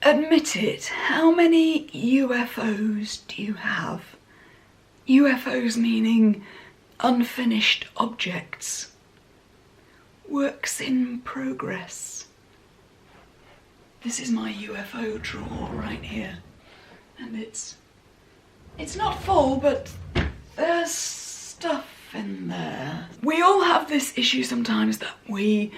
Admit it, how many UFOs do you have? UFOs meaning unfinished objects. Works in progress. This is my UFO drawer right here. And it's not full, but there's stuff in there. We all have this issue sometimes that we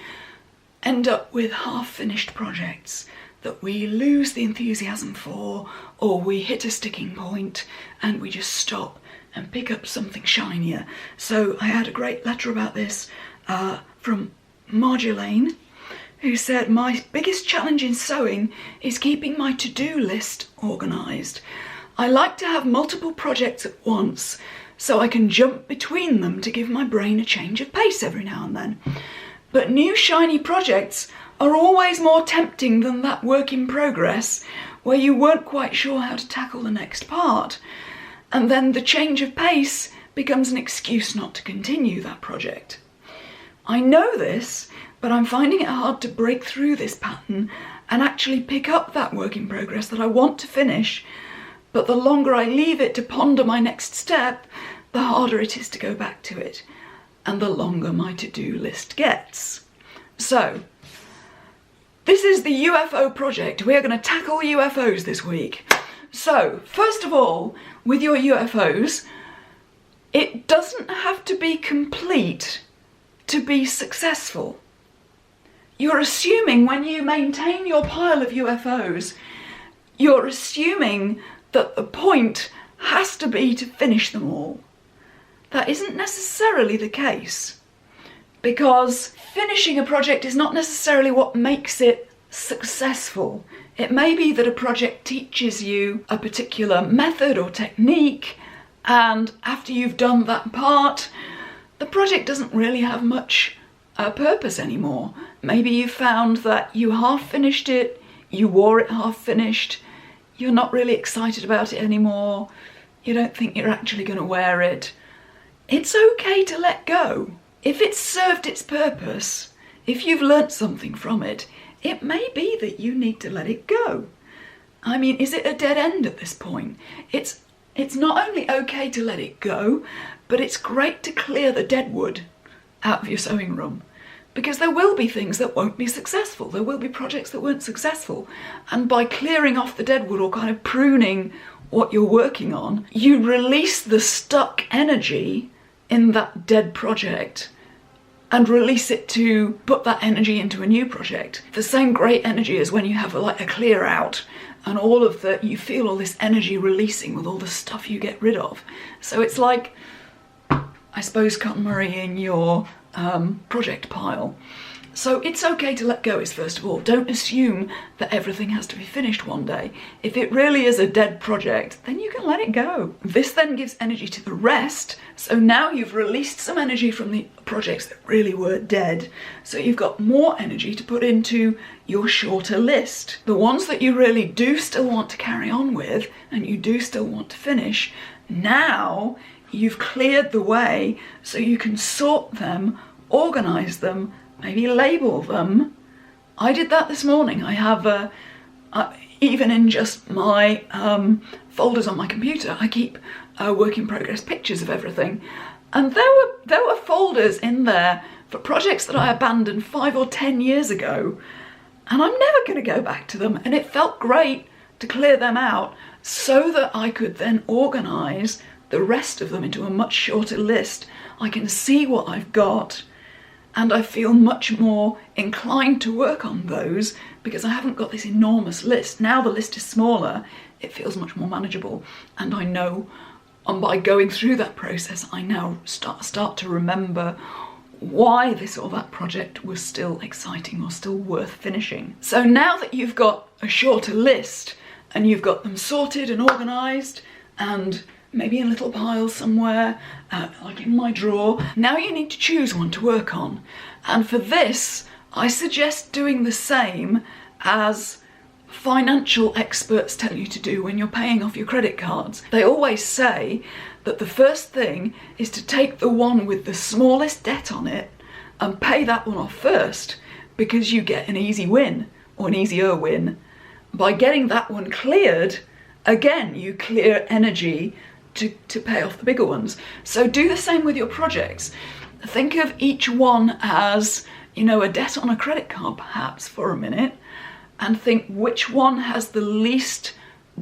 end up with half-finished projects that we lose the enthusiasm for, or we hit a sticking point and we just stop and pick up something shinier. So I had a great letter about this from Marjolaine, who said, "My biggest challenge in sewing is keeping my to-do list organised. I like to have multiple projects at once so I can jump between them to give my brain a change of pace every now and then. But new shiny projects are always more tempting than that work in progress where you weren't quite sure how to tackle the next part. And then the change of pace becomes an excuse not to continue that project. I know this, but I'm finding it hard to break through this pattern and actually pick up that work in progress that I want to finish. But the longer I leave it to ponder my next step, the harder it is to go back to it, and the longer my to-do list gets." So, this is the UFO project. We are going to tackle UFOs this week. So, first of all, with your UFOs, it doesn't have to be complete to be successful. You're assuming when you maintain your pile of UFOs, you're assuming that the point has to be to finish them all. That isn't necessarily the case, because finishing a project is not necessarily what makes it successful. It may be that a project teaches you a particular method or technique, and after you've done that part, the project doesn't really have much purpose anymore. Maybe you found that you half finished it, you wore it half finished, you're not really excited about it anymore, you don't think you're actually going to wear it. It's okay to let go. If it's served its purpose, if you've learnt something from it, it may be that you need to let it go. I mean, is it a dead end at this point? It's not only okay to let it go, but it's great to clear the dead wood out of your sewing room, because there will be things that won't be successful. There will be projects that weren't successful. And by clearing off the dead wood or kind of pruning what you're working on, you release the stuck energy in that dead project and release it to put that energy into a new project. The same great energy as when you have like a clear out and you feel all this energy releasing with all the stuff you get rid of. So it's like, I suppose, KonMari in your project pile. So it's okay to let go is first of all. Don't assume that everything has to be finished one day. If it really is a dead project, then you can let it go. This then gives energy to the rest. So now you've released some energy from the projects that really were dead. So you've got more energy to put into your shorter list. The ones that you really do still want to carry on with and you do still want to finish, now you've cleared the way so you can sort them, organise them, maybe label them. I did that this morning. I have, even in just my folders on my computer, I keep work in progress pictures of everything. And there were folders in there for projects that I abandoned 5 or 10 years ago, and I'm never going to go back to them. And it felt great to clear them out so that I could then organise the rest of them into a much shorter list. I can see what I've got, and I feel much more inclined to work on those because I haven't got this enormous list. Now the list is smaller, it feels much more manageable, and I know, and by going through that process, I now start to remember why this or that project was still exciting or still worth finishing. So now that you've got a shorter list and you've got them sorted and organised and maybe in a little pile somewhere, like in my drawer, now you need to choose one to work on. And for this, I suggest doing the same as financial experts tell you to do when you're paying off your credit cards. They always say that the first thing is to take the one with the smallest debt on it and pay that one off first, because you get an easy win, or an easier win, by getting that one cleared, again, you clear energy to pay off the bigger ones. So do the same with your projects. Think of each one as, you know, a debt on a credit card perhaps for a minute, and think which one has the least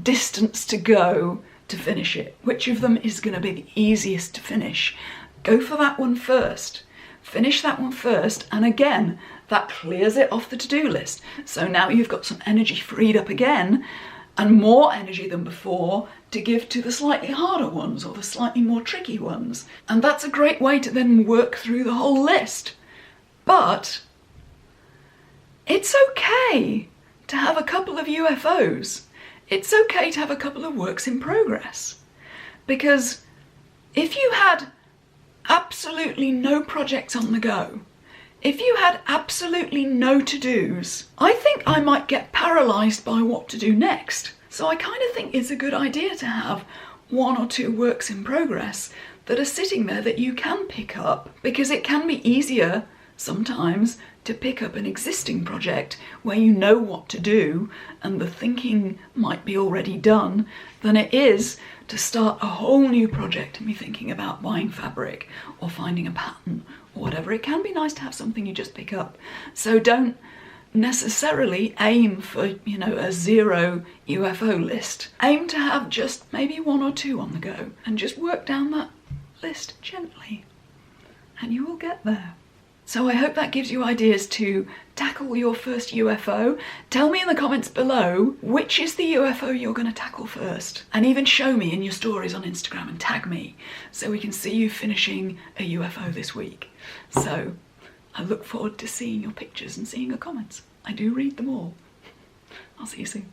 distance to go to finish it. Which of them is going to be the easiest to finish? Go for that one first. Finish that one first, and again, that clears it off the to-do list. So now you've got some energy freed up again, and more energy than before to give to the slightly harder ones or the slightly more tricky ones. And that's a great way to then work through the whole list. But it's okay to have a couple of UFOs. It's okay to have a couple of works in progress. Because if you had absolutely no projects on the go, if you had absolutely no to-dos, I think I might get paralysed by what to do next. So I kind of think it's a good idea to have 1 or 2 works in progress that are sitting there that you can pick up, because it can be easier sometimes to pick up an existing project where you know what to do and the thinking might be already done, than it is to start a whole new project and be thinking about buying fabric or finding a pattern or whatever. It can be nice to have something you just pick up. So don't necessarily aim for, you know, a 0 UFO list. Aim to have just maybe 1 or 2 on the go and just work down that list gently and you will get there. So I hope that gives you ideas to tackle your first UFO. Tell me in the comments below which is the UFO you're going to tackle first. And even show me in your stories on Instagram and tag me so we can see you finishing a UFO this week. So I look forward to seeing your pictures and seeing your comments. I do read them all. I'll see you soon.